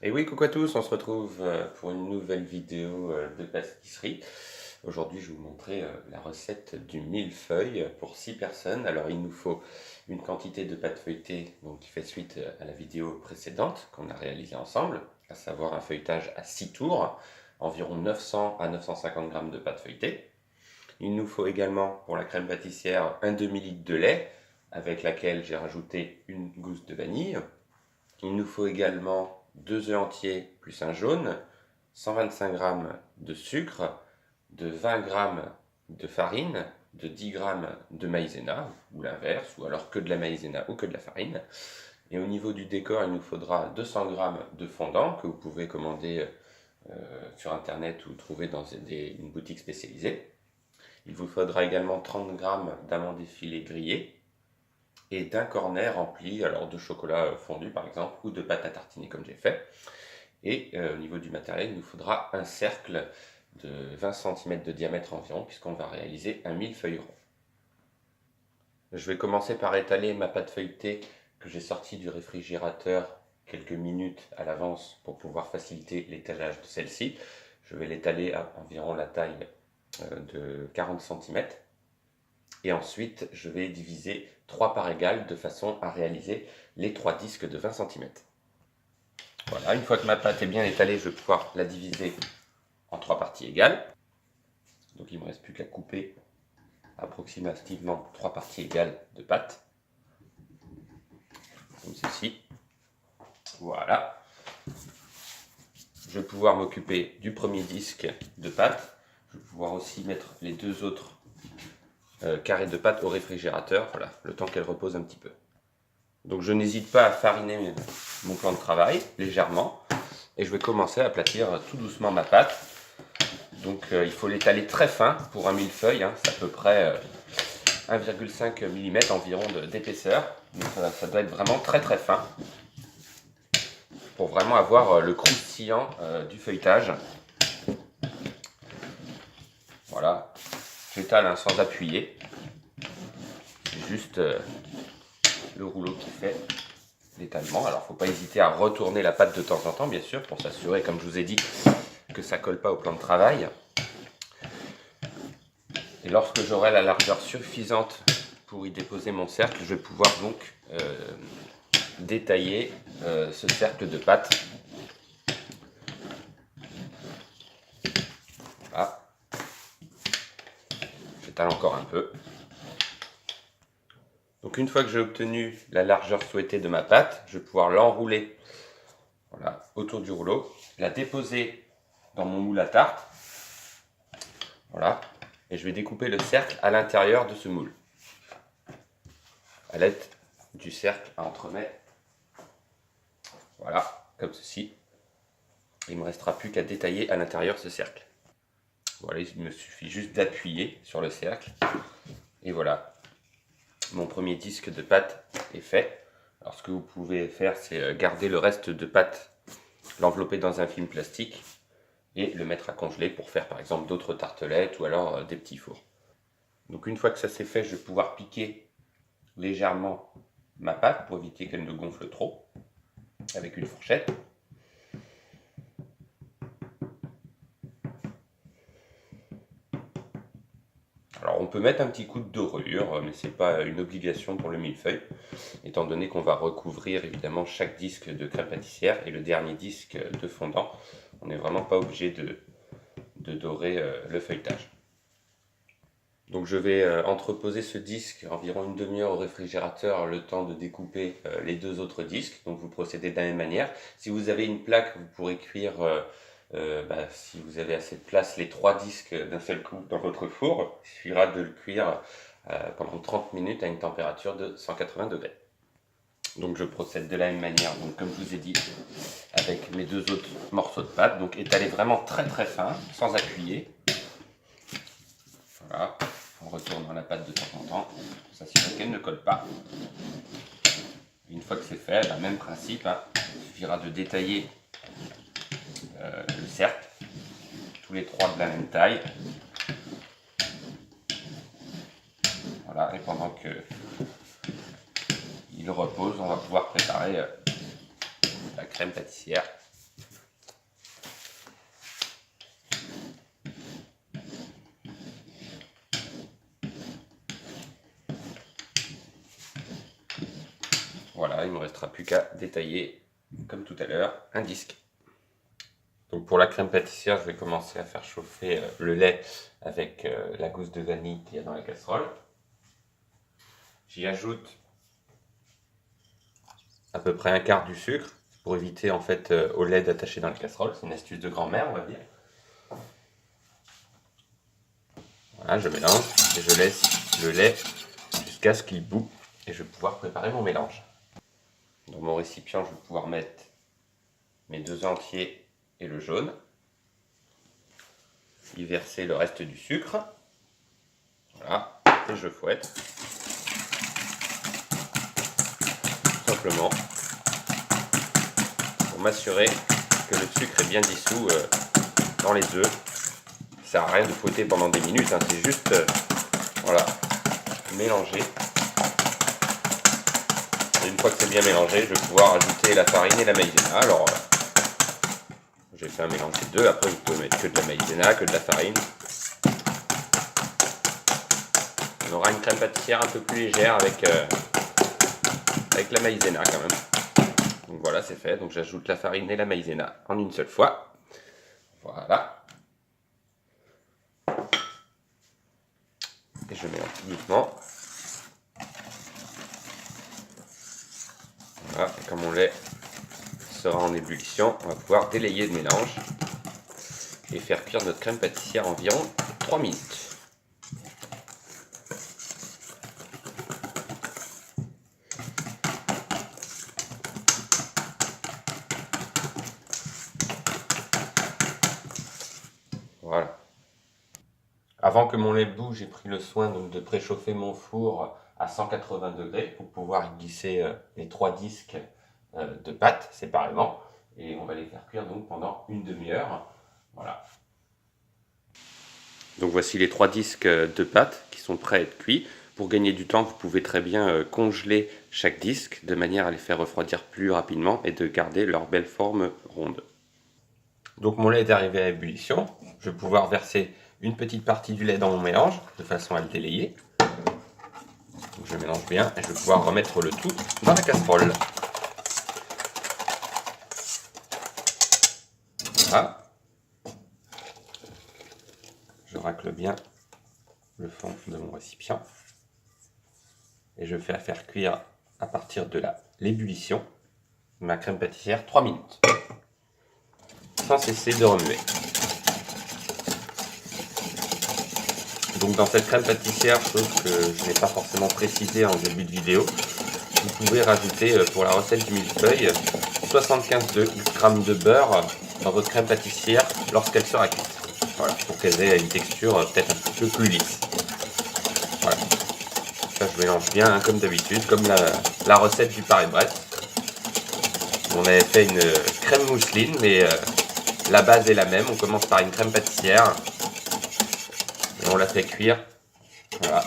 Et oui, coucou à tous, on se retrouve pour une nouvelle vidéo de pâtisserie. Aujourd'hui, je vais vous montrer la recette du millefeuille pour 6 personnes. Alors, il nous faut une quantité de pâte feuilletée donc, qui fait suite à la vidéo précédente qu'on a réalisée ensemble, à savoir un feuilletage à 6 tours, environ 900 à 950 grammes de pâte feuilletée. Il nous faut également pour la crème pâtissière un demi-litre de lait avec laquelle j'ai rajouté une gousse de vanille. Il nous faut également 2 œufs entiers plus un jaune, 125 g de sucre, de 20 g de farine, de 10 g de maïzena, ou l'inverse, ou alors que de la maïzena ou que de la farine. Et au niveau du décor, il nous faudra 200 g de fondant que vous pouvez commander sur internet ou trouver dans une boutique spécialisée. Il vous faudra également 30 g d'amandes effilées grillées et d'un cornet rempli alors de chocolat fondu par exemple ou de pâte à tartiner comme j'ai fait. Et au niveau du matériel, il nous faudra un cercle de 20 cm de diamètre environ puisqu'on va réaliser un millefeuille rond. Je vais commencer par étaler ma pâte feuilletée que j'ai sortie du réfrigérateur quelques minutes à l'avance pour pouvoir faciliter l'étalage de celle-ci. Je vais l'étaler à environ la taille de 40 cm. Et ensuite, je vais diviser 3 parts égales de façon à réaliser les 3 disques de 20 cm. Voilà, une fois que ma pâte est bien étalée, je vais pouvoir la diviser en 3 parties égales. Donc il ne me reste plus qu'à couper approximativement 3 parties égales de pâte. Comme ceci. Voilà. Je vais pouvoir m'occuper du premier disque de pâte. Je vais pouvoir aussi mettre les deux autres carrés de pâte au réfrigérateur, voilà, le temps qu'elle repose un petit peu. Donc je n'hésite pas à fariner mon plan de travail légèrement et je vais commencer à aplatir tout doucement ma pâte. Donc il faut l'étaler très fin pour un millefeuille, hein, c'est à peu près 1,5 mm environ d'épaisseur. Donc ça doit être vraiment très très fin pour vraiment avoir le croustillant du feuilletage. Voilà, j'étale hein, sans appuyer, c'est juste le rouleau qui fait l'étalement. Alors, il ne faut pas hésiter à retourner la pâte de temps en temps, bien sûr, pour s'assurer, comme je vous ai dit, que ça ne colle pas au plan de travail. Et lorsque j'aurai la largeur suffisante pour y déposer mon cercle, je vais pouvoir donc détailler ce cercle de pâte. Voilà. J'étale encore un peu. Donc une fois que j'ai obtenu la largeur souhaitée de ma pâte, je vais pouvoir l'enrouler voilà, autour du rouleau, la déposer dans mon moule à tarte. Voilà. Et je vais découper le cercle à l'intérieur de ce moule. À l'aide du cercle à entremets. Voilà, comme ceci. Il ne me restera plus qu'à détailler à l'intérieur ce cercle. Voilà, il me suffit juste d'appuyer sur le cercle. Et voilà, mon premier disque de pâte est fait. Alors ce que vous pouvez faire, c'est garder le reste de pâte, l'envelopper dans un film plastique et le mettre à congeler pour faire par exemple d'autres tartelettes ou alors des petits fours. Donc une fois que ça c'est fait, je vais pouvoir piquer légèrement ma pâte pour éviter qu'elle ne gonfle trop avec une fourchette. Alors on peut mettre un petit coup de dorure, mais ce n'est pas une obligation pour le millefeuille, étant donné qu'on va recouvrir évidemment chaque disque de crème pâtissière et le dernier disque de fondant. On n'est vraiment pas obligé de dorer le feuilletage. Donc je vais entreposer ce disque environ une demi-heure au réfrigérateur, le temps de découper les deux autres disques. Donc vous procédez de la même manière. Si vous avez une plaque, vous pourrez cuire, si vous avez assez de place, les 3 disques d'un seul coup dans votre four. Il suffira de le cuire pendant 30 minutes à une température de 180 degrés. Donc je procède de la même manière, donc comme je vous ai dit, avec mes deux autres morceaux de pâte. Donc étaler vraiment très très fin, sans appuyer. Voilà. En retournant la pâte de temps en temps pour s'assurer qu'elle ne colle pas. Une fois que c'est fait, même principe, hein, il suffira de détailler le cercle, tous les 3 de la même taille. Voilà, et pendant que il repose, on va pouvoir préparer la crème pâtissière. il ne me restera plus qu'à détailler, comme tout à l'heure, un disque. Donc pour la crème pâtissière, je vais commencer à faire chauffer le lait avec la gousse de vanille qu'il y a dans la casserole. J'y ajoute à peu près un quart du sucre pour éviter en fait au lait d'attacher dans la casserole. C'est une astuce de grand-mère, on va dire. Voilà, je mélange et je laisse le lait jusqu'à ce qu'il bout et je vais pouvoir préparer mon mélange. Dans mon récipient, je vais pouvoir mettre mes 2 entiers et le jaune. Y verser le reste du sucre. Voilà, et je fouette. Tout simplement pour m'assurer que le sucre est bien dissous dans les œufs. Ça sert à rien de fouetter pendant des minutes, hein, c'est juste voilà, mélanger. Et une fois que c'est bien mélangé, je vais pouvoir ajouter la farine et la maïzena. Alors j'ai fait un mélange des deux, après vous pouvez mettre que de la maïzena, que de la farine. On aura une crème pâtissière un peu plus légère avec la maïzena quand même. Donc voilà, c'est fait. Donc j'ajoute la farine et la maïzena en une seule fois. Voilà. Et je mélange doucement. Voilà, et quand mon lait sera en ébullition, on va pouvoir délayer le mélange et faire cuire notre crème pâtissière environ 3 minutes. Voilà. Avant que mon lait bout, j'ai pris le soin donc de préchauffer mon four à 180 degrés pour pouvoir y glisser les 3 disques de pâte séparément. Et on va les faire cuire donc pendant une demi-heure. Voilà. Donc voici les 3 disques de pâte qui sont prêts à être cuits. Pour gagner du temps, vous pouvez très bien congeler chaque disque de manière à les faire refroidir plus rapidement et de garder leur belle forme ronde. Donc mon lait est arrivé à ébullition. Je vais pouvoir verser une petite partie du lait dans mon mélange de façon à le délayer. Donc je mélange bien et je vais pouvoir remettre le tout dans la casserole. Voilà. Je racle bien le fond de mon récipient et je fais faire cuire à partir de l'ébullition ma crème pâtissière 3 minutes sans cesser de remuer. Donc dans cette crème pâtissière, chose que je n'ai pas forcément précisé en début de vidéo, vous pouvez rajouter pour la recette du millefeuille 75 g de beurre dans votre crème pâtissière lorsqu'elle sera cuite. Voilà, pour qu'elle ait une texture peut-être un petit peu plus lisse. Voilà. Ça je mélange bien hein, comme d'habitude, comme la recette du Paris-Brest. On avait fait une crème mousseline, mais la base est la même. On commence par une crème pâtissière. Et on la fait cuire voilà,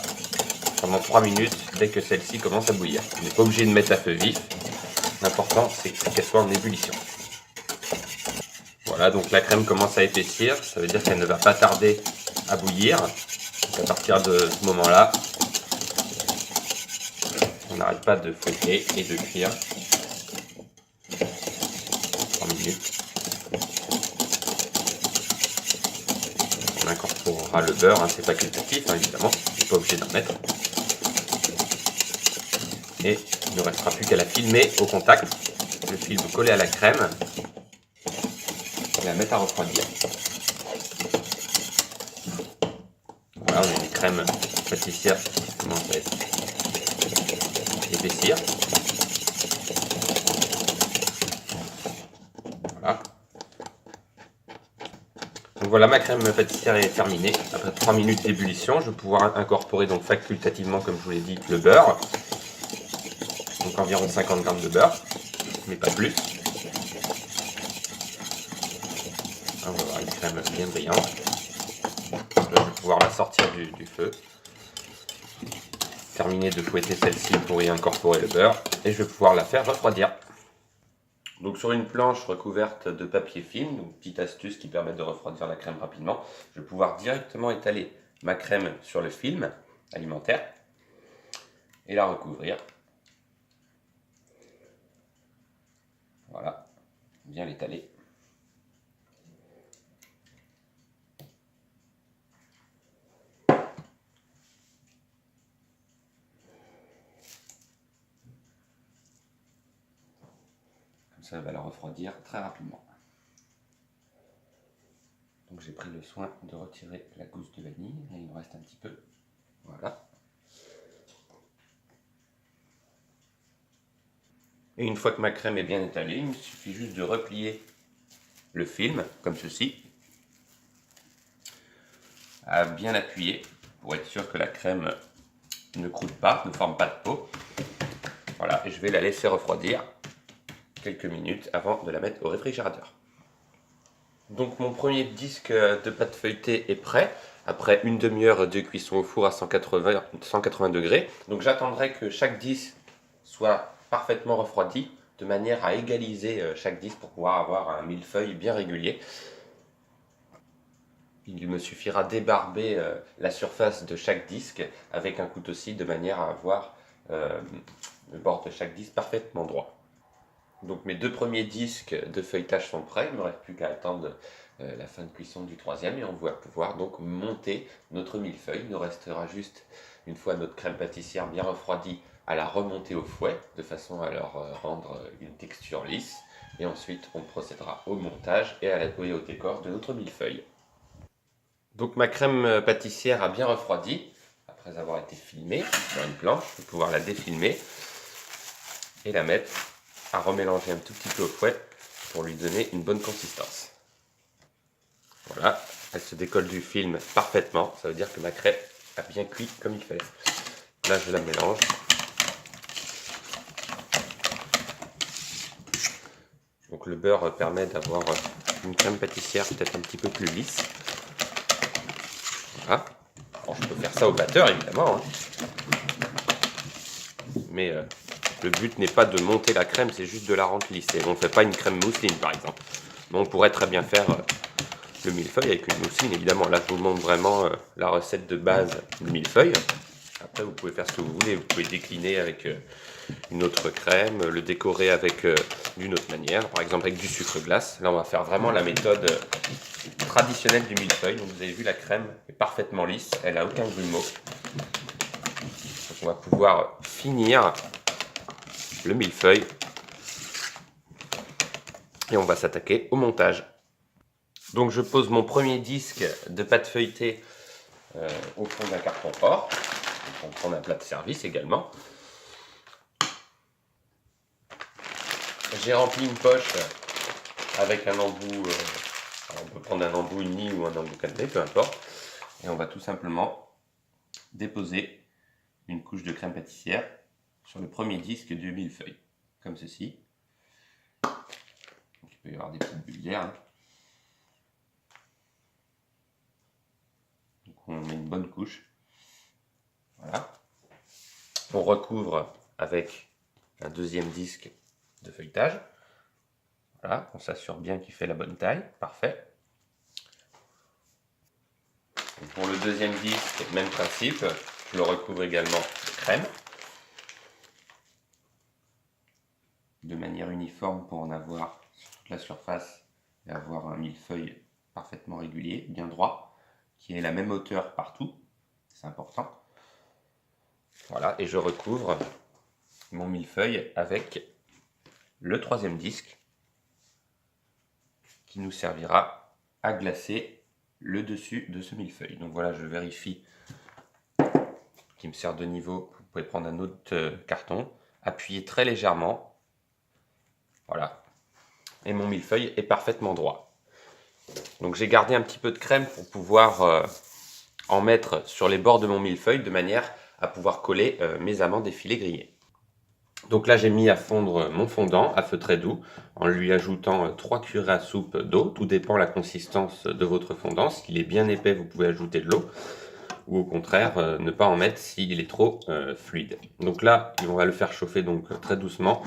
pendant 3 minutes dès que celle-ci commence à bouillir. On n'est pas obligé de mettre à feu vif. L'important c'est qu'elle soit en ébullition. Voilà, donc la crème commence à épaissir. Ça veut dire qu'elle ne va pas tarder à bouillir. Donc à partir de ce moment-là, on n'arrête pas de fouetter et de cuire 3 minutes. On incorporera le beurre, hein, c'est facultatif hein, évidemment, on n'est pas obligé d'en mettre. Et il ne restera plus qu'à la filmer au contact, le film collé à la crème, et la mettre à refroidir. Voilà, on a une crème pâtissière qui commence à épaissir. Voilà. Donc voilà, ma crème pâtissière est terminée. Après 3 minutes d'ébullition, je vais pouvoir incorporer donc facultativement, comme je vous l'ai dit, le beurre. Donc environ 50 g de beurre, mais pas plus. On va avoir une crème bien brillante. Là, je vais pouvoir la sortir du feu. Terminer de fouetter celle-ci pour y incorporer le beurre. Et je vais pouvoir la faire refroidir. Donc sur une planche recouverte de papier film, donc petite astuce qui permet de refroidir la crème rapidement, je vais pouvoir directement étaler ma crème sur le film alimentaire et la recouvrir Voilà, bien l'étaler. Comme ça, elle va la refroidir très rapidement. Donc j'ai pris le soin de retirer la gousse de vanille, et il en reste un petit peu. Voilà. Et une fois que ma crème est bien étalée, il me suffit juste de replier le film, comme ceci, à bien appuyer, pour être sûr que la crème ne croûte pas, ne forme pas de peau. Voilà, et je vais la laisser refroidir quelques minutes avant de la mettre au réfrigérateur. Donc mon premier disque de pâte feuilletée est prêt, après une demi-heure de cuisson au four à 180 degrés. Donc j'attendrai que chaque disque soit parfaitement refroidi, de manière à égaliser chaque disque pour pouvoir avoir un millefeuille bien régulier. Il me suffira d'ébarber la surface de chaque disque avec un couteau-scie de manière à avoir le bord de chaque disque parfaitement droit. Donc mes deux premiers disques de feuilletage sont prêts, il ne me reste plus qu'à attendre la fin de cuisson du troisième et on va pouvoir donc monter notre millefeuille. Il nous restera juste, une fois notre crème pâtissière bien refroidie, à la remonter au fouet de façon à leur rendre une texture lisse. Et ensuite on procédera au montage et à la coller au décor de notre millefeuille. Donc ma crème pâtissière a bien refroidi, après avoir été filmée sur une planche. Je vais pouvoir la défilmer et la mettre à remélanger un tout petit peu au fouet pour lui donner une bonne consistance. Voilà, elle se décolle du film parfaitement, ça veut dire que ma crêpe a bien cuit comme il fallait. Là je la mélange. Donc le beurre permet d'avoir une crème pâtissière peut-être un petit peu plus lisse. Voilà. Bon, je peux faire ça au batteur évidemment, hein. Mais le but n'est pas de monter la crème, c'est juste de la rendre lisse. On ne fait pas une crème mousseline par exemple. Mais on pourrait très bien faire le millefeuille avec une mousseline évidemment. Là je vous montre vraiment la recette de base du millefeuille. Après vous pouvez faire ce que vous voulez, vous pouvez décliner avec une autre crème, le décorer avec d'une autre manière, par exemple avec du sucre glace. Là on va faire vraiment la méthode traditionnelle du millefeuille. Donc vous avez vu, la crème est parfaitement lisse, elle n'a aucun grumeau. Donc on va pouvoir finir le millefeuille et on va s'attaquer au montage. Donc je pose mon premier disque de pâte feuilletée au fond d'un carton or. On va prendre un plat de service également. J'ai rempli une poche avec un embout, on peut prendre un embout uni ou un embout cadené, peu importe. Et on va tout simplement déposer une couche de crème pâtissière sur le premier disque du millefeuille, comme ceci. Donc, il peut y avoir des petites bulles d'air, hein. Donc on met une bonne couche. Voilà. On recouvre avec un deuxième disque de feuilletage. Voilà, on s'assure bien qu'il fait la bonne taille. Parfait. Et pour le deuxième disque, même principe, je le recouvre également de crème. De manière uniforme pour en avoir sur toute la surface et avoir un millefeuille parfaitement régulier, bien droit, qui ait la même hauteur partout. C'est important. Voilà, et je recouvre mon millefeuille avec le troisième disque qui nous servira à glacer le dessus de ce millefeuille. Donc voilà, je vérifie qu'il me sert de niveau. Vous pouvez prendre un autre carton, appuyer très légèrement. Voilà. Et mon millefeuille est parfaitement droit. Donc j'ai gardé un petit peu de crème pour pouvoir en mettre sur les bords de mon millefeuille de manière à pouvoir coller mes amandes et filets grillés. Donc là j'ai mis à fondre mon fondant à feu très doux en lui ajoutant 3 cuillerées à soupe d'eau. Tout dépend de la consistance de votre fondant. S'il est bien épais, vous pouvez ajouter de l'eau. Ou au contraire, ne pas en mettre s'il est trop fluide. Donc là, on va le faire chauffer donc très doucement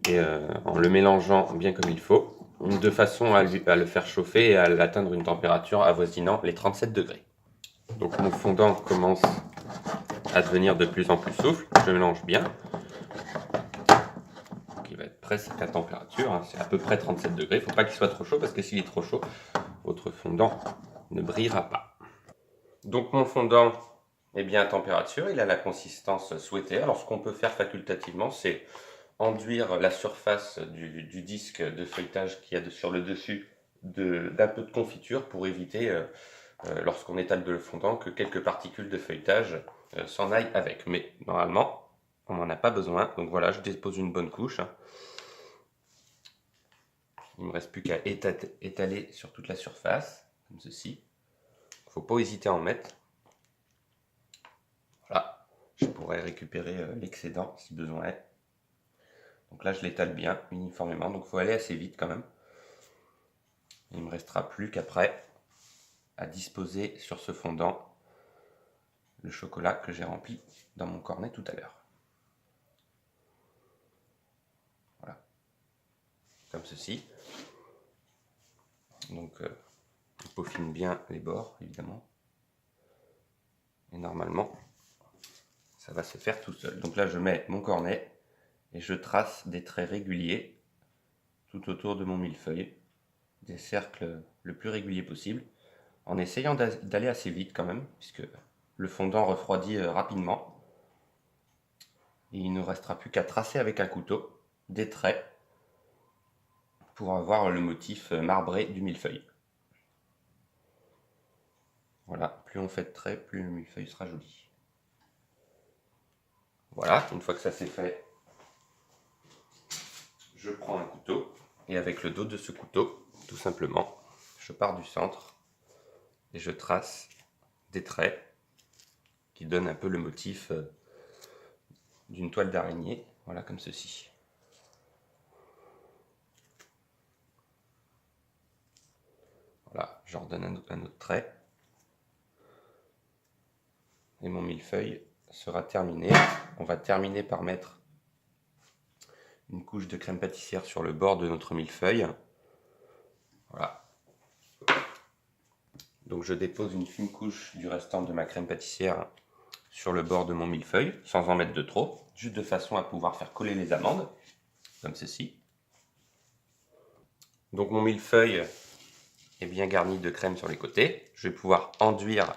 et en le mélangeant bien comme il faut, de façon à le faire chauffer et à l'atteindre une température avoisinant les 37 degrés. Donc mon fondant commence à devenir de plus en plus souple. Je mélange bien. Donc il va être près c'est la température, hein, c'est à peu près 37 degrés. Il ne faut pas qu'il soit trop chaud parce que s'il est trop chaud, votre fondant ne brillera pas. Donc mon fondant est bien à température, il a la consistance souhaitée. Alors ce qu'on peut faire facultativement, c'est enduire la surface du disque de feuilletage qu'il y a sur le dessus d'un peu de confiture pour éviter, lorsqu'on étale le fondant, que quelques particules de feuilletage s'en aillent avec. Mais normalement, on n'en a pas besoin. Donc voilà, je dépose une bonne couche. Il ne me reste plus qu'à étaler sur toute la surface, comme ceci. Il ne faut pas hésiter à en mettre. Voilà, je pourrais récupérer l'excédent si besoin est. Donc là, je l'étale bien, uniformément. Donc il faut aller assez vite quand même. Il ne me restera plus qu'après à disposer sur ce fondant le chocolat que j'ai rempli dans mon cornet tout à l'heure. Voilà, comme ceci. Donc on peaufine bien les bords, évidemment. Et normalement, ça va se faire tout seul. Donc là, je mets mon cornet et je trace des traits réguliers tout autour de mon millefeuille, des cercles le plus réguliers possible, en essayant d'aller assez vite quand même, puisque le fondant refroidit rapidement. Et il ne restera plus qu'à tracer avec un couteau des traits pour avoir le motif marbré du millefeuille. Voilà, plus on fait de traits, plus le millefeuille sera joli. Voilà, une fois que ça c'est fait, je prends un couteau et avec le dos de ce couteau, tout simplement, je pars du centre et je trace des traits qui donnent un peu le motif d'une toile d'araignée, voilà comme ceci. Voilà, j'en redonne un autre trait. Et mon millefeuille sera terminé. On va terminer par mettre une couche de crème pâtissière sur le bord de notre millefeuille. Voilà. Donc je dépose une fine couche du restant de ma crème pâtissière sur le bord de mon millefeuille, sans en mettre de trop, juste de façon à pouvoir faire coller les amandes, comme ceci. Donc mon millefeuille est bien garni de crème sur les côtés. Je vais pouvoir enduire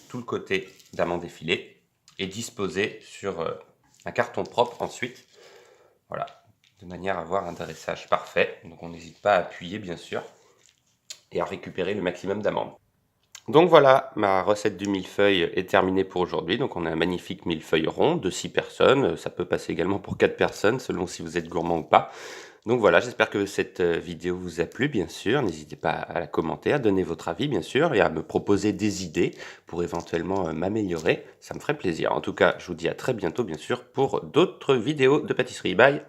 tout le côté d'amandes effilées et disposer sur un carton propre ensuite. Voilà, de manière à avoir un dressage parfait. Donc on n'hésite pas à appuyer bien sûr et à récupérer le maximum d'amandes. Donc voilà, ma recette du millefeuille est terminée pour aujourd'hui. Donc on a un magnifique millefeuille rond de 6 personnes. Ça peut passer également pour 4 personnes selon si vous êtes gourmand ou pas. Donc voilà, j'espère que cette vidéo vous a plu, bien sûr. N'hésitez pas à la commenter, à donner votre avis, bien sûr, et à me proposer des idées pour éventuellement m'améliorer. Ça me ferait plaisir. En tout cas, je vous dis à très bientôt, bien sûr, pour d'autres vidéos de pâtisserie. Bye!